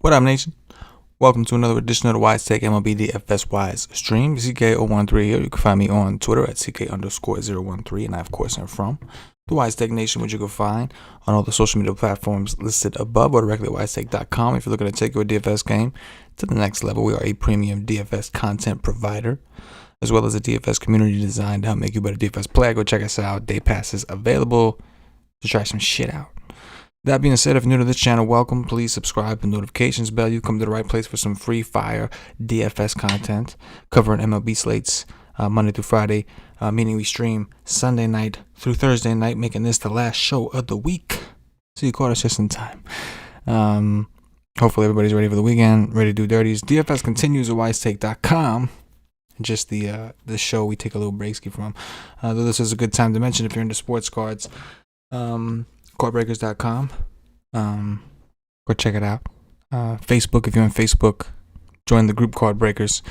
What up, nation? Welcome to another edition of the WiseTake MLB DFS Wise stream. CK013 here. You can find me on Twitter at CK_013, and I, of course, am from the WiseTake Nation, which you can find on all the social media platforms listed above or directly at WiseTake.com. If you're looking to take your DFS game to the next level, we are a premium DFS content provider, as well as a DFS community designed to help make you a better DFS player. Go check us out. Day passes available to try some shit out. That being said, if you're new to this channel, welcome. Please subscribe and notifications bell. You come to the right place for some free fire DFS content covering MLB slates Monday through Friday, meaning we stream Sunday night through Thursday night, making this the last show of the week. So you caught us just in time. Hopefully everybody's ready for the weekend, ready to do dirties. DFS continues at WiseTake.com. Just the show we take a little break from. Though this is a good time to mention if you're into sports cards. Cardbreakers.com. Go check it out. Facebook, if you're on Facebook, join the group Card Breakers.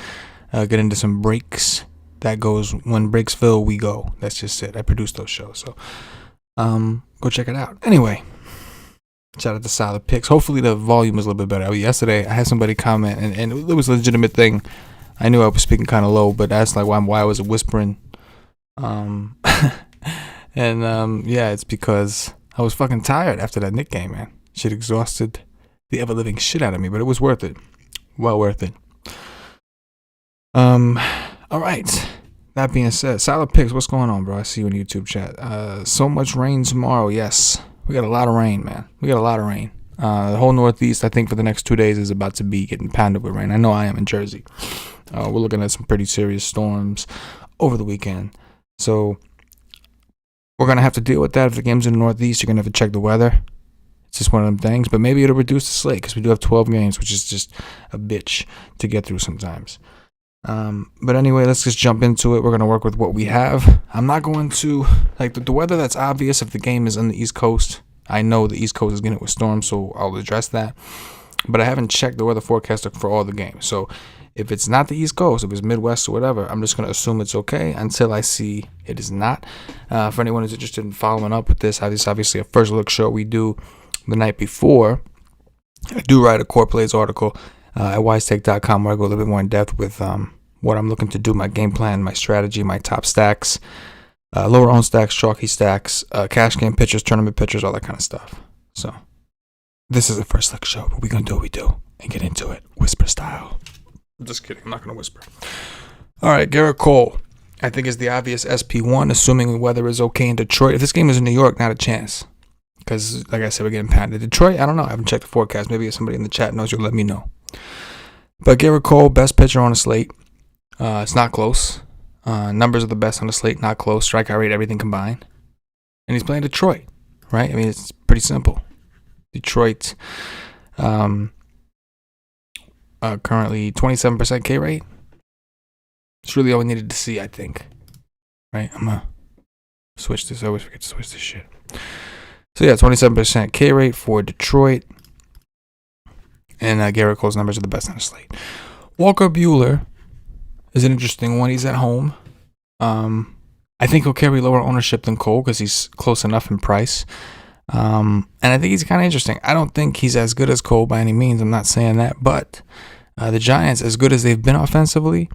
Get into some breaks. That goes when breaks fill, we go. That's just it. I produce those shows, so go check it out. Anyway, shout out to Solid Picks. Hopefully the volume is a little bit better. Yesterday I had somebody comment, and it was a legitimate thing. I knew I was speaking kind of low, but asked like why I was whispering. Yeah, it's because I was fucking tired after that Knicks game, man. Shit exhausted the ever-living shit out of me, but it was worth it. Well worth it. All right. That being said, Solid Picks, what's going on, bro? I see you in the YouTube chat. So much rain tomorrow. Yes, we got a lot of rain, man. We got a lot of rain. The whole Northeast, I think, for the next 2 days is about to be getting pounded with rain. I know I am in Jersey. We're looking at some pretty serious storms over the weekend. So we're going to have to deal with that. If the game's in the Northeast, you're going to have to check the weather. It's just one of them things. But maybe it'll reduce the slate because we do have 12 games, which is just a bitch to get through sometimes. But anyway, let's just jump into it. We're going to work with what we have. I'm not going to, like, the weather that's obvious if the game is on the East Coast. I know the East Coast is getting hit with storms, so I'll address that. But I haven't checked the weather forecast for all the games. So if it's not the East Coast, if it's Midwest or whatever, I'm just going to assume it's okay until I see it is not. For anyone who's interested in following up with this, it's obviously a first look show we do the night before. I do write a core plays article at wisetake.com where I go a little bit more in depth with what I'm looking to do, my game plan, my strategy, my top stacks, lower owned stacks, chalky stacks, cash game pitchers, tournament pitchers, all that kind of stuff. So this is a first look show, but we're going to do what we do and get into it, whisper style. I'm just kidding. I'm not going to whisper. All right, Garrett Cole, I think is the obvious SP1, assuming the weather is okay in Detroit. If this game is in New York, not a chance. Because, like I said, we're getting pounded. Detroit, I don't know. I haven't checked the forecast. Maybe if somebody in the chat knows, you'll let me know. But Garrett Cole, best pitcher on the slate. It's not close. Numbers are the best on the slate, not close. Strikeout rate, everything combined. And he's playing Detroit, right? I mean, it's pretty simple. Detroit, currently 27% K rate. It's really all we needed to see, I think. Right? I'm going to switch this. I always forget to switch this shit. So, yeah, 27% K rate for Detroit. And Garrett Cole's numbers are the best on the slate. Walker Buehler is an interesting one. He's at home. I think he'll carry lower ownership than Cole because he's close enough in price. And I think he's kind of interesting. I don't think he's as good as Cole by any means. I'm not saying that. But the Giants, as good as they've been offensively,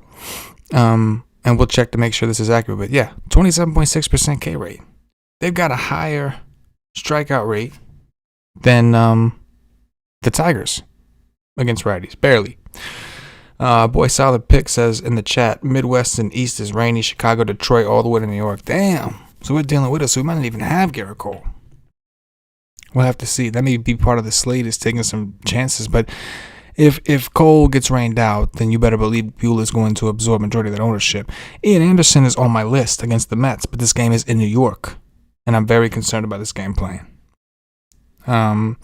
and we'll check to make sure this is accurate. But, yeah, 27.6% K rate. They've got a higher strikeout rate than the Tigers against righties. Barely. Boy, Solid Pick says in the chat, Midwest and East is rainy. Chicago, Detroit, all the way to New York. Damn. So we're dealing with it. So we might not even have Garrett Cole. We'll have to see. That may be part of the slate is taking some chances. But if Cole gets rained out, then you better believe Buehler is going to absorb majority of that ownership. Ian Anderson is on my list against the Mets, but this game is in New York. And I'm very concerned about this game playing. And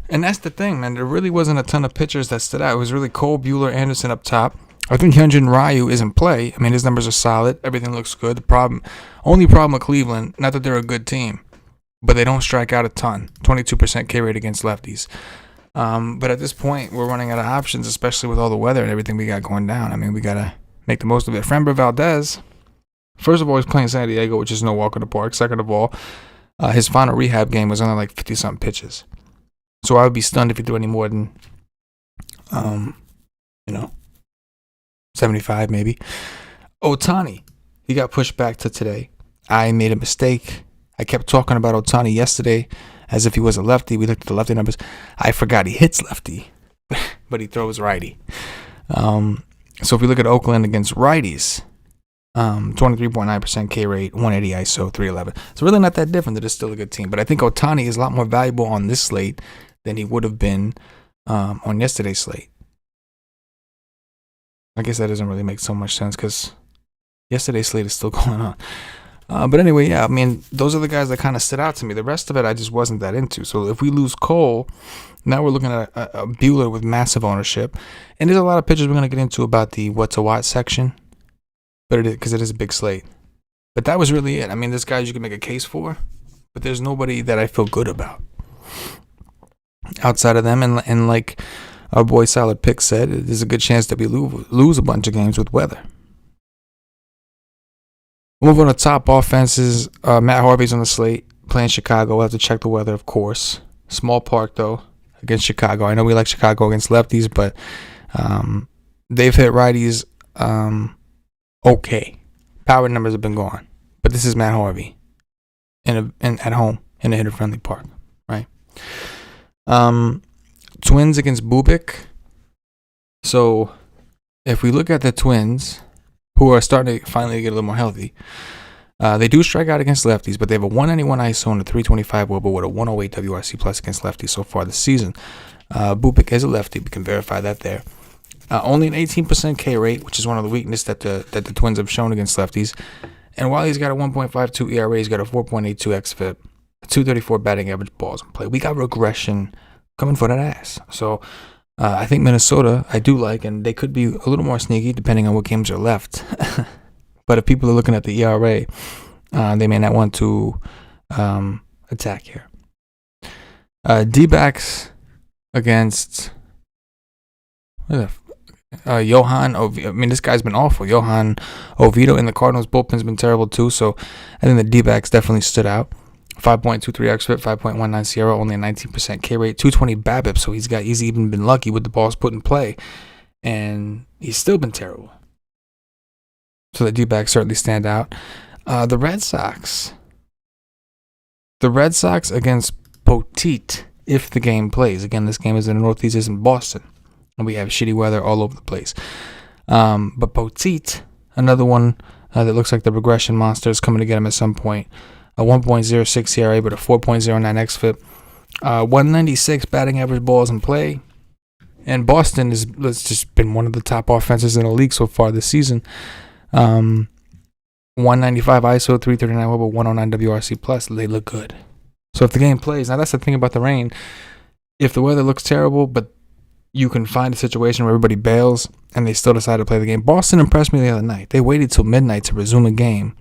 that's the thing, man. There really wasn't a ton of pitchers that stood out. It was really Cole, Buehler, Anderson up top. I think Hyunjin Ryu is in play. I mean, his numbers are solid. Everything looks good. Only problem with Cleveland, not that they're a good team, but they don't strike out a ton. 22% K rate against lefties. But at this point, we're running out of options, especially with all the weather and everything we got going down. I mean, we got to make the most of it. Framber Valdez, first of all, he's playing San Diego, which is no walk in the park. Second of all, his final rehab game was only like 50-something pitches. So I would be stunned if he threw any more than, 75 maybe. Ohtani, he got pushed back to today. I made a mistake. I kept talking about Ohtani yesterday as if he was a lefty. We looked at the lefty numbers. I forgot he hits lefty, but he throws righty. So if we look at Oakland against righties, 23.9% K rate, 180 ISO, 311. It's really not that different. They're still a good team. But I think Ohtani is a lot more valuable on this slate than he would have been on yesterday's slate. I guess that doesn't really make so much sense because yesterday's slate is still going on. But anyway, yeah, I mean, those are the guys that kind of stood out to me. The rest of it, I just wasn't that into. So if we lose Cole, now we're looking at a Buehler with massive ownership. And there's a lot of pitchers we're going to get into about the what to watch section. But it is a big slate. But that was really it. I mean, there's guys you can make a case for, but there's nobody that I feel good about outside of them. And like our boy Solid Pick said, there's a good chance that we lose a bunch of games with weather. Move on to top offenses. Matt Harvey's on the slate, playing Chicago. We'll have to check the weather, of course. Small park, though, against Chicago. I know we like Chicago against lefties, but they've hit righties okay. Power numbers have been gone. But this is Matt Harvey at home in a hitter-friendly park, right? Twins against Bubik. So if we look at the Twins, who are starting to finally get a little more healthy, they do strike out against lefties, but they have a 191 ISO and a 325 WOBA with a 108 WRC plus against lefties so far this season. Bubik is a lefty. We can verify that there. Only an 18% K rate, which is one of the weaknesses that the Twins have shown against lefties. And while he's got a 1.52 ERA, he's got a 4.82 xFIP, a 234 batting average, balls in play. We got regression coming for that ass. So I think Minnesota, I do like, and they could be a little more sneaky depending on what games are left. But if people are looking at the ERA, they may not want to attack here. D-backs against Johan Oviedo. I mean, this guy's been awful. Johan Oviedo in the Cardinals bullpen's been terrible too. So I think the D-backs definitely stood out. 5.23 xFIP, 5.19 Sierra, only a 19% K rate, 220 BABIP. So he's even been lucky with the balls put in play, and he's still been terrible. So the D-backs certainly stand out. The Red Sox against Poteet, if the game plays. Again, this game is in the Northeast, is in Boston, and we have shitty weather all over the place. But Poteet, another one that looks like the regression monster, is coming to get him at some point. A 1.06 ERA, but a 4.09 xFIP. 196 batting average, balls in play. And Boston has just been one of the top offenses in the league so far this season. 195 ISO, 339 WOBA, 109 WRC plus. They look good. So if the game plays, now that's the thing about the rain. If the weather looks terrible, but you can find a situation where everybody bails and they still decide to play the game. Boston impressed me the other night. They waited till midnight to resume a game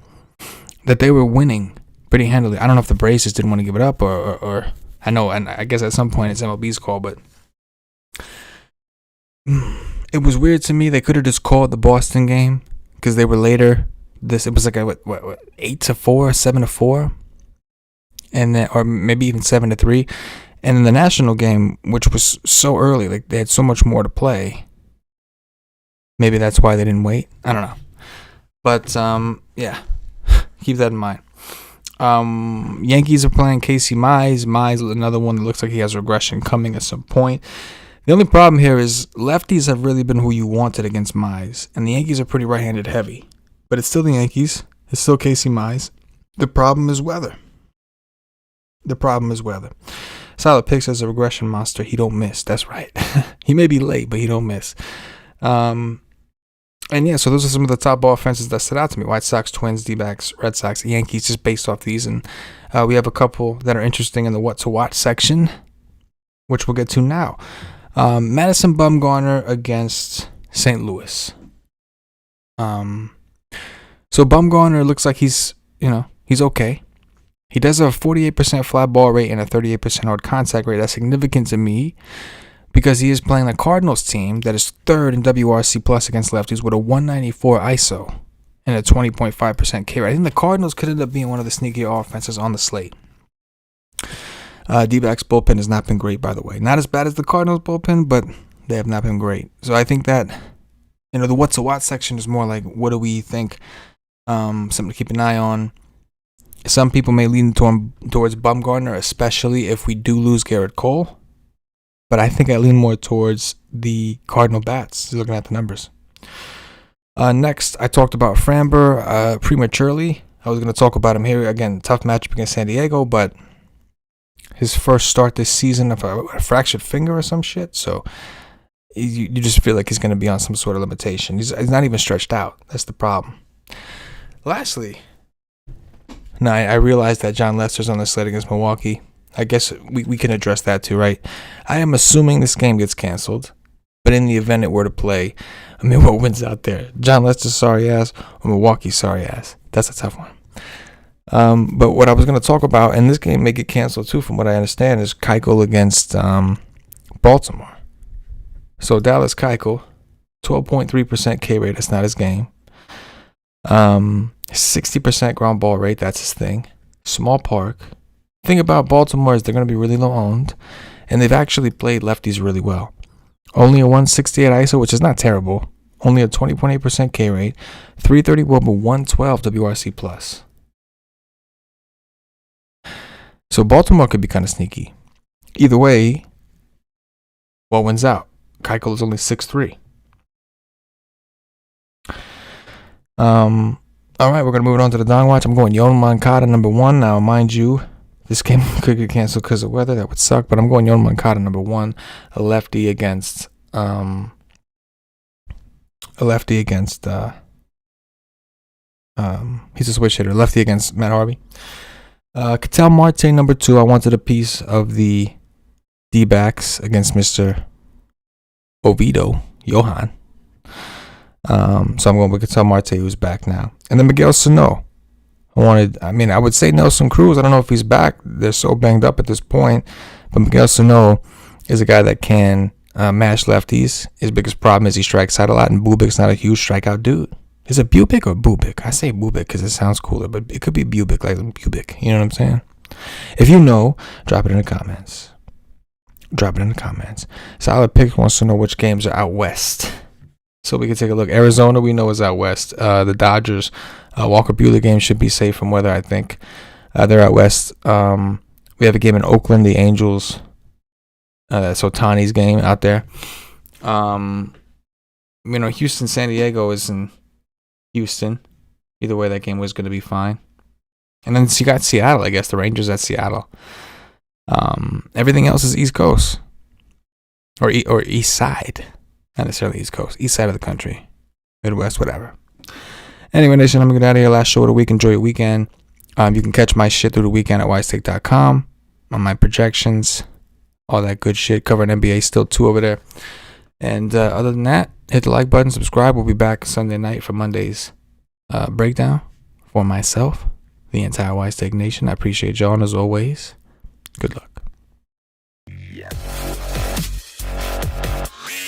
that they were winning pretty handily. I don't know if the Braves just didn't want to give it up or I know, and I guess at some point it's MLB's call, but it was weird to me. They could have just called the Boston game because they were later. It was like a 8-4, 7-4, and then, or maybe even 7-3. And then the national game, which was so early, like they had so much more to play. Maybe that's why they didn't wait. I don't know. But yeah, keep that in mind. Yankees are playing Casey Mize. Mize, another one that looks like he has regression coming at some point. The only problem here is lefties have really been who you wanted against Mize, and the Yankees are pretty right-handed heavy. But it's still the Yankees. It's still Casey Mize. The problem is weather. Solid Picks as a regression monster. He don't miss. That's right. He may be late, but he don't miss. And yeah, so those are some of the top offenses that stood out to me. White Sox, Twins, D-backs, Red Sox, Yankees, just based off these. And we have a couple that are interesting in the what to watch section, which we'll get to now. Madison Bumgarner against St. Louis. So Bumgarner looks like he's okay. He does have a 48% fly ball rate and a 38% hard contact rate. That's significant to me because he is playing the Cardinals team that is third in WRC plus against lefties with a 194 ISO and a 20.5% K rate. I think the Cardinals could end up being one of the sneakier offenses on the slate. D-backs bullpen has not been great, by the way. Not as bad as the Cardinals bullpen, but they have not been great. So I think that, the what's a what section is more like, what do we think? Something to keep an eye on. Some people may lean towards Bumgarner, especially if we do lose Garrett Cole. But I think I lean more towards the Cardinal bats, looking at the numbers. Next, I talked about Framber prematurely. I was going to talk about him here. Again, tough matchup against San Diego, but his first start this season of a fractured finger or some shit. So you just feel like he's going to be on some sort of limitation. He's not even stretched out. That's the problem. Lastly, now I realized that John Lester's on the slate against Milwaukee. I guess we can address that too, right? I am assuming this game gets canceled, but in the event it were to play, what wins out there? John Lester's sorry ass or Milwaukee's sorry ass? That's a tough one. But what I was going to talk about, and this game may get canceled too, from what I understand, is Keuchel against Baltimore. So Dallas Keuchel, 12.3% K rate. That's not his game. 60% ground ball rate. That's his thing. Small park. Thing about Baltimore is they're going to be really low owned, and they've actually played lefties really well. Only a 168 ISO, which is not terrible. Only a 20.8% K rate, 330 WOBA, 112 WRC plus. So Baltimore could be kind of sneaky. Either way, what wins out? Keuchel is only 6'3". All right, we're going to move on to the Dong Watch. I'm going Yoan Moncada, number 1. Now, mind you, this game could get canceled because of weather. That would suck. But I'm going Yoan Moncada, number 1. A lefty against he's a switch hitter. Lefty against Matt Harvey. Ketel Marte, number 2. I wanted a piece of the D-backs against Mr. Oviedo, Johan. So I'm going with Ketel Marte, who's back now. And then Miguel Sano. I would say Nelson Cruz. I don't know if he's back. They're so banged up at this point. But Miguel Sano is a guy that can mash lefties. His biggest problem is he strikes out a lot, and Bubik's not a huge strikeout dude. Is it Bubik or Bubik? I say Bubik because it sounds cooler, but it could be Bubik, like Bubik. You know what I'm saying? If you know, drop it in the comments. Solid Pick wants to know which games are out west. So we can take a look. Arizona, we know, is out west. The Dodgers, Walker Buehler game should be safe from weather, I think. They're out west. We have a game in Oakland, the Angels. That's Ohtani's game out there. Houston, San Diego is in Houston. Either way, that game was going to be fine. And then you got Seattle, I guess. The Rangers at Seattle. Everything else is East Coast. Or East Side. Not necessarily East Coast. East side of the country. Midwest, whatever. Anyway, nation, I'm going to get out of here. Last show of the week. Enjoy your weekend. You can catch my shit through the weekend at WiseTake.com. On my projections. All that good shit. Covering NBA. Still 2 over there. And other than that, hit the like button. Subscribe. We'll be back Sunday night for Monday's breakdown. For myself. The entire WiseTake Nation. I appreciate y'all. And as always,